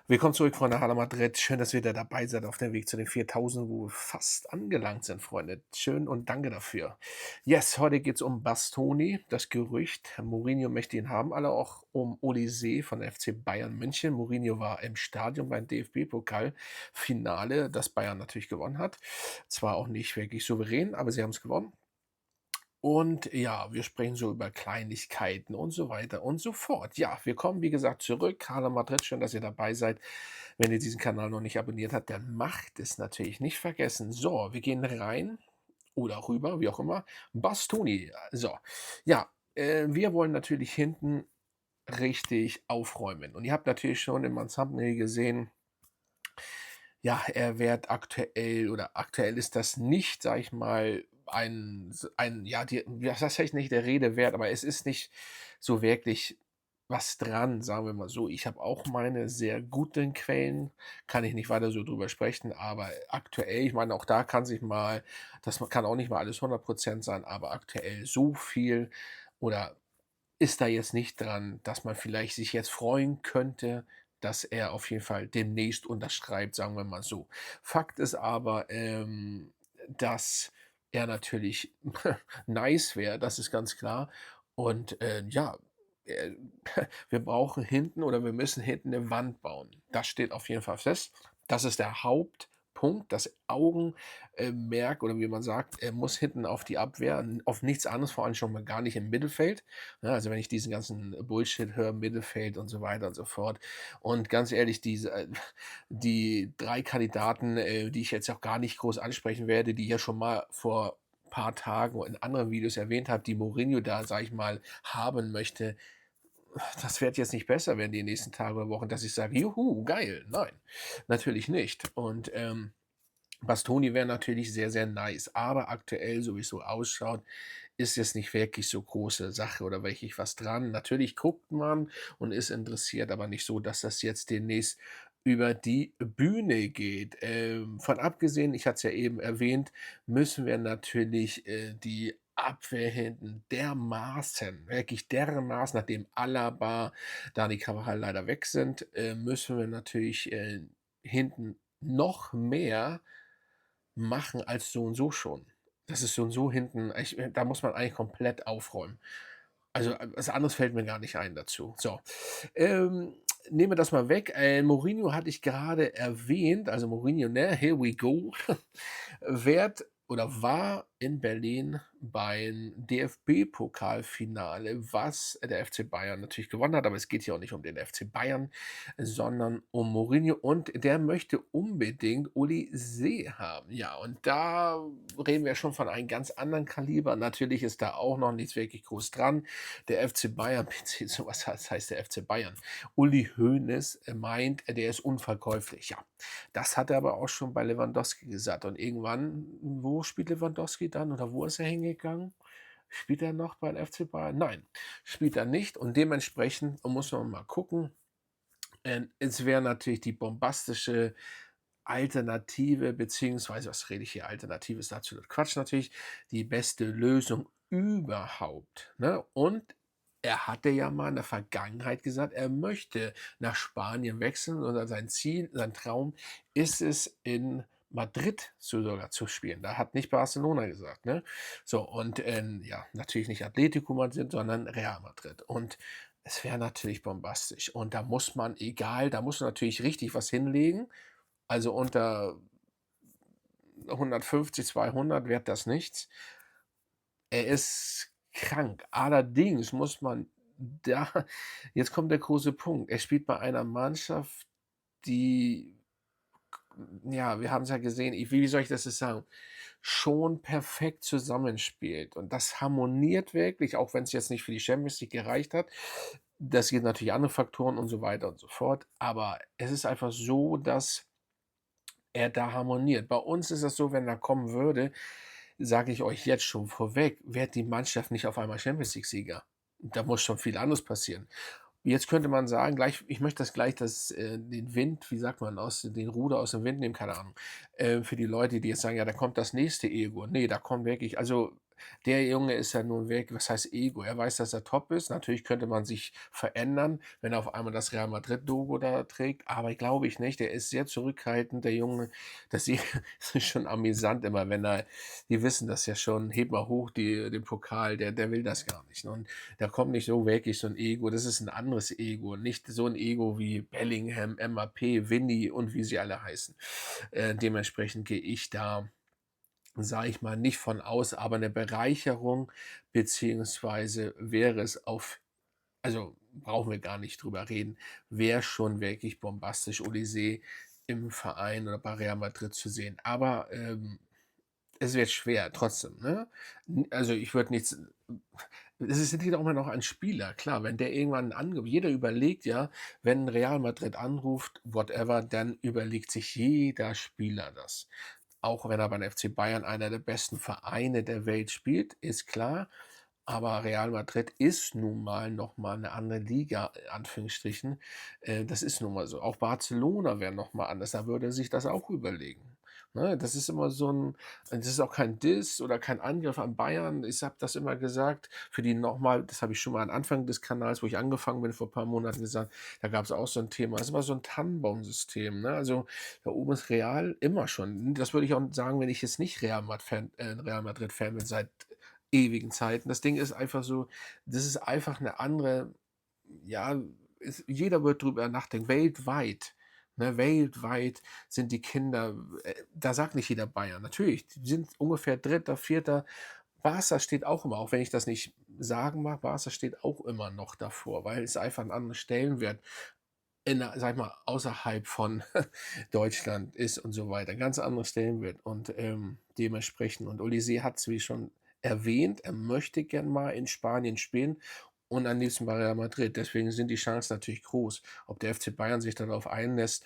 Willkommen zurück, Freunde Hala Madrid. Schön, dass ihr wieder dabei seid auf dem Weg zu den 4000, wo wir fast angelangt sind, Freunde. Schön und danke dafür. Yes, heute geht es um Bastoni, das Gerücht. Mourinho möchte ihn haben, alle auch um Olise von FC Bayern München. Mourinho war im Stadion beim DFB-Pokal-Finale, das Bayern natürlich gewonnen hat. Zwar auch nicht wirklich souverän, aber sie haben es gewonnen. Und ja, wir sprechen so über Kleinigkeiten und so weiter und so fort. Ja, wir kommen, wie gesagt, zurück. Hala Madrid, schön, dass ihr dabei seid. Wenn ihr diesen Kanal noch nicht abonniert habt, dann macht es natürlich nicht vergessen. So, wir gehen rein oder rüber, wie auch immer. Bastoni. So, ja, wir wollen natürlich hinten richtig aufräumen. Und ihr habt natürlich schon in meinem Thumbnail gesehen, ja, er wird aktuell oder aktuell ist das nicht, sage ich mal, ja, das heißt vielleicht nicht der Rede wert, aber es ist nicht so wirklich was dran, sagen wir mal so. Ich habe auch meine sehr guten Quellen, kann ich nicht weiter so drüber sprechen, aber aktuell, ich meine, auch da kann sich mal kann auch nicht mal alles 100% sein, aber aktuell so viel oder ist da jetzt nicht dran, dass man vielleicht sich jetzt freuen könnte, dass er auf jeden Fall demnächst unterschreibt, sagen wir mal so. Fakt ist aber, dass er natürlich nice wäre, das ist ganz klar. Und, ja, äh, wir brauchen hinten oder wir müssen hinten eine Wand bauen. Das steht auf jeden Fall fest. Das ist der Hauptpunkt, das Augenmerk oder wie man sagt, er muss hinten auf die Abwehr, auf nichts anderes, vor allem schon mal gar nicht im Mittelfeld. Ne, also wenn ich diesen ganzen Bullshit höre, Mittelfeld und so weiter und so fort. Und ganz ehrlich, die 3 Kandidaten, die ich jetzt auch gar nicht groß ansprechen werde, die ich ja schon mal vor paar Tagen in anderen Videos erwähnt habe, die Mourinho da, sage ich mal, haben möchte, das wird jetzt nicht besser werden die nächsten Tage oder Wochen, dass ich sage: „Juhu, geil.“ Nein, natürlich nicht. Und, Bastoni wäre natürlich sehr, sehr nice, aber aktuell, so wie es so ausschaut, ist jetzt nicht wirklich so große Sache oder wirklich was dran. Natürlich guckt man und ist interessiert, aber nicht so, dass das jetzt demnächst über die Bühne geht. Von abgesehen, ich hatte es ja eben erwähnt, müssen wir natürlich, die Abwehr hinten dermaßen, wirklich dermaßen, nachdem Alaba, Dani Carvajal leider weg sind, müssen wir natürlich, hinten noch mehr machen als so und so schon. Das ist so und so hinten da muss man eigentlich komplett aufräumen. Also, was anderes fällt mir gar nicht ein dazu. So, ähm, nehmen wir das mal weg. Mourinho hatte ich gerade erwähnt, also Mourinho, ne, here we go, wird oder war in Berlin beim DFB-Pokalfinale, was der FC Bayern natürlich gewonnen hat, aber es geht hier auch nicht um den FC Bayern, sondern um Mourinho und der möchte unbedingt Uli See haben. Ja, und da reden wir schon von einem ganz anderen Kaliber. Natürlich ist da auch noch nichts wirklich groß dran. Der FC Bayern, beziehungsweise was heißt der FC Bayern? Uli Hoeneß meint, der ist unverkäuflich. Ja, das hat er aber auch schon bei Lewandowski gesagt. Und irgendwann, wo spielt Lewandowski dann oder wo ist er hingegangen? Spielt er noch beim FC Bayern? Nein, spielt er nicht. Und dementsprechend muss man mal gucken. Es wäre natürlich die bombastische Alternative, beziehungsweise, was rede ich hier? Alternative ist absolut Quatsch natürlich, die beste Lösung überhaupt, ne? Und er hatte ja mal in der Vergangenheit gesagt, er möchte nach Spanien wechseln oder sein Ziel, sein Traum ist es, in Madrid sogar zu spielen. Da hat nicht Barcelona gesagt, ne? So und, ja, natürlich nicht Atletico Madrid, sondern Real Madrid. Und es wäre natürlich bombastisch. Und da muss man da muss man natürlich richtig was hinlegen. Also unter 150, 200 wird das nichts. Er ist krank. Allerdings muss man da jetzt kommt der große Punkt. Er spielt bei einer Mannschaft, die ja, wir haben's ja gesehen, wie soll ich das jetzt sagen, schon perfekt zusammenspielt. Und das harmoniert wirklich, auch wenn's jetzt nicht für die Champions League gereicht hat. Das gibt natürlich andere Faktoren und so weiter und so fort. Aber es ist einfach so, dass er da harmoniert. Bei uns ist das so, wenn er kommen würde, sage ich euch jetzt schon vorweg, wird die Mannschaft nicht auf einmal Champions League-Sieger. Da muss schon viel anderes passieren. Jetzt könnte man sagen, gleich ich möchte den Wind, wie sagt man, den Ruder aus dem Wind nehmen, keine Ahnung. Für die Leute, die jetzt sagen: „Ja, da kommt das nächste Ego.“ Ne, da kommt wirklich also der Junge ist ja nun weg, was heißt Ego? Er weiß, dass er top ist. Natürlich könnte man sich verändern, wenn er auf einmal das Real Madrid-Logo da trägt, aber glaube ich nicht. Der ist sehr zurückhaltend, der Junge. Das i das ist schon amüsant immer, wenn er die wissen das ja schon: „Heb mal hoch den Pokal“, der will das gar nicht, ne? Und da kommt nicht so wirklich so 'n Ego. Das ist 'n anderes Ego, nicht so 'n Ego wie Bellingham, Mbappé, Vinny und wie sie alle heißen. Dementsprechend gehe ich da, sage ich mal, nicht von aus, aber 'ne Bereicherung beziehungsweise wäre es auf, also, brauchen wir gar nicht drüber reden, wäre schon wirklich bombastisch, Olise im Verein oder bei Real Madrid zu sehen. Aber, es wird schwer trotzdem, ne? Also, ich würde nichts, es liegt auch immer noch ein Spieler. Klar, wenn der irgendwann ange jeder überlegt ja, wenn Real Madrid anruft, whatever, dann überlegt sich jeder Spieler das. Auch wenn er beim FC Bayern einer der besten Vereine der Welt spielt, ist klar. Aber Real Madrid ist nun mal noch mal 'ne andere Liga, in Anführungsstrichen. Das ist nun mal so. Auch Barcelona wäre noch mal anders, da würde er sich das auch überlegen, ne? Das ist immer so 'n, das ist auch kein Diss oder kein Angriff an Bayern. Ich habe das immer gesagt, für die noch mal, das habe ich schon mal am Anfang des Kanals, wo ich angefangen bin, vor paar Monaten gesagt, da gab's auch so 'n Thema. Das ist immer so 'n Tannenbaumsystem, ne? Also, da oben ist Real immer schon. Das würde ich auch sagen, wenn ich jetzt nicht Real Madrid-Fan bin seit ewigen Zeiten. Das Ding ist einfach so, das ist einfach 'ne andere, ja, jeder wird drüber nachdenken, weltweit, ne? Weltweit sind die Kinder, da sagt nicht jeder Bayern. Natürlich, die sind ungefähr Dritter, Vierter. Barca steht auch immer, auch wenn ich das nicht sagen mag, Barca steht auch immer noch davor, weil es einfach 'n anderen Stellenwert in der, sage ich mal, außerhalb von Deutschland ist und so weiter. Ganz anderes Stellenwert und, dementsprechend, und Olise hat's, wie schon erwähnt, er möchte gern mal in Spanien spielen und am liebsten bei Real Madrid. Deswegen sind die Chancen natürlich groß. Ob der FC Bayern sich darauf einlässt,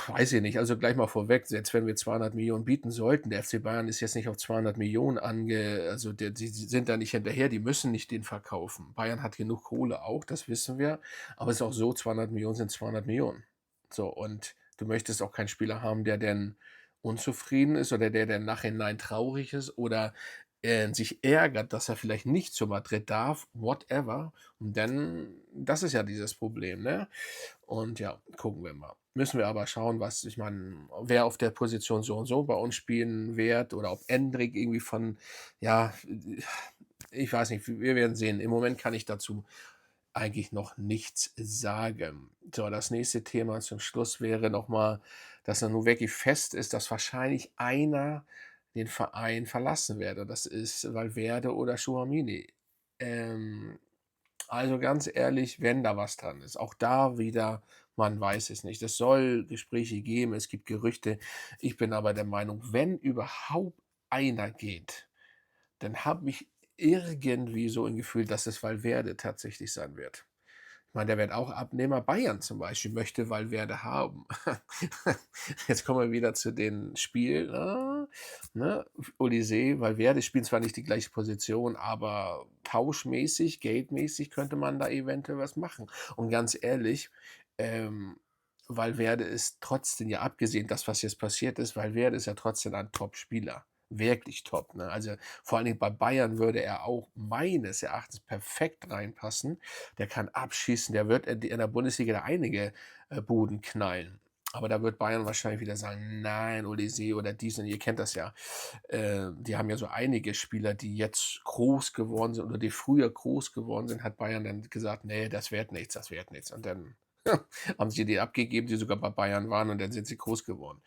weiß ich nicht. Also, gleich mal vorweg, selbst wenn wir 200 Millionen bieten sollten, der FC Bayern ist jetzt nicht auf 200 Millionen also, die sind da nicht hinterher, die müssen nicht den verkaufen. Bayern hat genug Kohle auch, das wissen wir, aber es ist auch so, 200 Millionen sind 200 Millionen. So, und du möchtest auch keinen Spieler haben, der dann unzufrieden ist oder der im Nachhinein traurig ist oder, sich ärgert, dass er vielleicht nicht zu Madrid darf, whatever. Und dann, das ist ja dieses Problem, ne? Und ja, gucken wir mal. Müssen wir aber schauen, was, ich meine, wer auf der Position so und so bei uns spielen wird oder ob Endrick irgendwie von, ja, ich weiß nicht, wir werden sehen. Im Moment kann ich dazu eigentlich noch nichts sagen. So, das nächste Thema zum Schluss wäre noch mal, dass er nun wirklich fest ist, dass wahrscheinlich einer den Verein verlassen werde. Das ist Valverde oder Tchouaméni. Ähm, also ganz ehrlich, wenn da was dran ist, auch da wieder, man weiß es nicht. Es soll Gespräche geben, es gibt Gerüchte. Ich bin aber der Meinung, wenn überhaupt einer geht, dann habe ich irgendwie so ein Gefühl, dass es Valverde tatsächlich sein wird. Ich meine, der wird auch Abnehmer. Bayern zum Beispiel möchte Valverde haben. Jetzt kommen wir wieder zu den Spielen, ne? Olise, Valverde spielen zwar nicht die gleiche Position, aber tauschmäßig, geldmäßig könnte man da eventuell was machen. Und ganz ehrlich, ähm, Valverde ist trotzdem, ja, abgesehen das, was jetzt passiert ist, Valverde ist ja trotzdem ein Top-Spieler. Wirklich top, ne? Also, vor allen Dingen bei Bayern würde er auch meines Erachtens perfekt reinpassen. Der kann abschießen, der wird in der Bundesliga da einige, Buden knallen. Aber da wird Bayern wahrscheinlich wieder sagen: „Nein, Olise oder diesen“, ihr kennt das ja. Die haben ja so einige Spieler, die jetzt groß geworden sind oder die früher groß geworden sind, hat Bayern dann gesagt: „Ne, das wird nichts, das wird nichts.“ Und dann haben sie die abgegeben, die sogar bei Bayern waren, und dann sind sie groß geworden.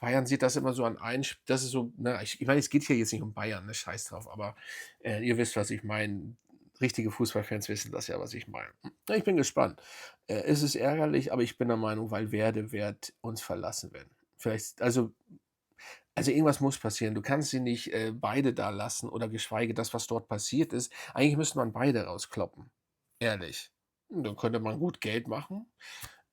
Bayern sieht das immer so an ein, das ist so, ne, ich meine, es geht hier jetzt nicht um Bayern, ne, scheiß drauf, aber, ihr wisst, was ich meine. Richtige Fußballfans wissen das ja, was ich meine. Ja, ich bin gespannt. Es ist ärgerlich, aber ich bin der Meinung, Valverde wird uns verlassen werden. Vielleicht, also irgendwas muss passieren. Du kannst sie nicht, beide da lassen oder geschweige das, was dort passiert ist. Eigentlich müsste man beide rauskloppen, ehrlich. Dann könnte man gut Geld machen.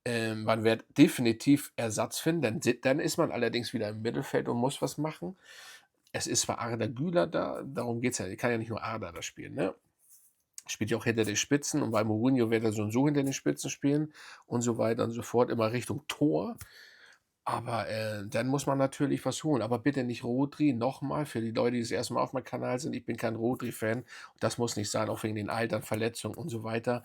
Man wird definitiv Ersatz finden, dann ist man allerdings wieder im Mittelfeld und muss was machen. Es ist zwar Arda Güler da, darum geht's ja. Kann ja nicht nur Arda da spielen, ne? Spielt ja auch hinter den Spitzen, und bei Mourinho wird er so und so hinter den Spitzen spielen und so weiter und so fort, immer Richtung Tor. Aber, dann muss man natürlich was holen, aber bitte nicht Rodri, nochmal für die Leute, die das erste Mal auf meinem Kanal sind. Ich bin kein Rodri-Fan. Das muss nicht sein, auch wegen den Altern, Verletzungen und so weiter.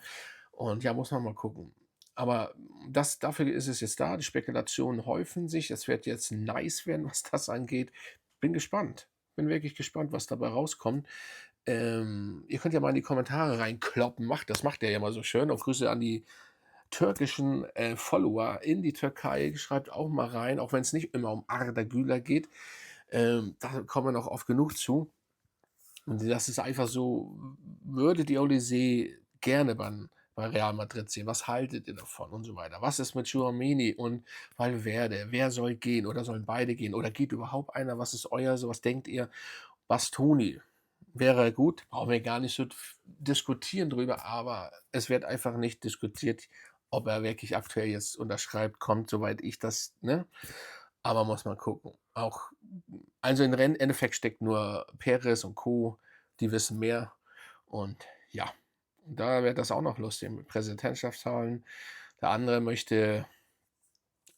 Und ja, muss man mal gucken. Aber dafür ist es jetzt da. Die Spekulationen häufen sich. Es wird jetzt nice werden, was das angeht. Bin gespannt. Bin wirklich gespannt, was dabei rauskommt. Ihr könnt ja mal in die Kommentare reinkloppen. Macht der ja immer so schön. Und Grüße an die türkischen, Follower in die Türkei. Schreibt auch mal rein, auch wenn es nicht immer um Arda Güler geht. Da kommen wir noch oft genug zu. Und das ist einfach so, würdet ihr Olise gerne bei Real Madrid sehen? Was haltet ihr davon und so weiter? Was ist mit Tchouaméni und Valverde? Wer soll gehen oder sollen beide gehen oder geht überhaupt einer? Was ist euer so was denkt ihr? Bastoni wäre gut, brauchen wir gar nicht so diskutieren drüber, aber es wird einfach nicht diskutiert, ob er wirklich aktuell jetzt unterschreibt, kommt, soweit ich das, ne? Aber muss man gucken. Auch also im Endeffekt steckt nur Perez und Co., die wissen mehr. Und ja, da wird das auch noch lustig mit Präsidentschaftswahlen. Der andere möchte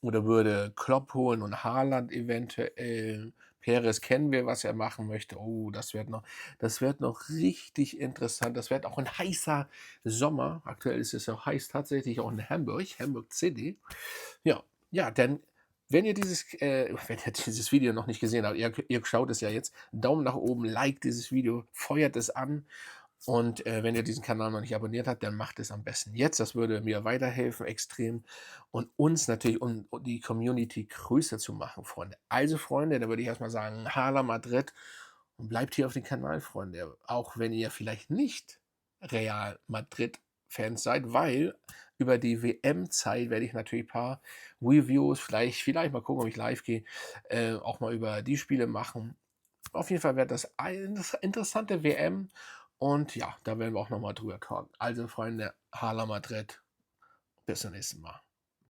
oder würde Klopp holen und Haaland eventuell. Perez kennen wir, was er machen möchte. Oh, das wird noch richtig interessant. Das wird auch ein heißer Sommer. Aktuell ist es auch heiß tatsächlich auch in Hamburg City. Ja, ja, denn wenn ihr dieses Video noch nicht gesehen habt, ihr schaut es ja jetzt, Daumen nach oben, like dieses Video, feuert es an und, wenn ihr diesen Kanal noch nicht abonniert habt, dann macht es am besten jetzt. Das würde mir weiterhelfen extrem und uns natürlich und die Community größer zu machen, Freunde. Also, Freunde, da würde ich erst mal sagen, Hala Madrid und bleibt hier auf dem Kanal, Freunde, auch wenn ihr vielleicht nicht Real Madrid-Fans seid, weil über die WM-Zeit werde ich natürlich ein paar Reviews, vielleicht mal gucken, ob ich live gehe, auch mal über die Spiele machen. Auf jeden Fall wird das eine interessante WM und ja, da werden wir auch noch mal drüber talken. Also, Freunde, Hala Madrid, bis zum nächsten Mal.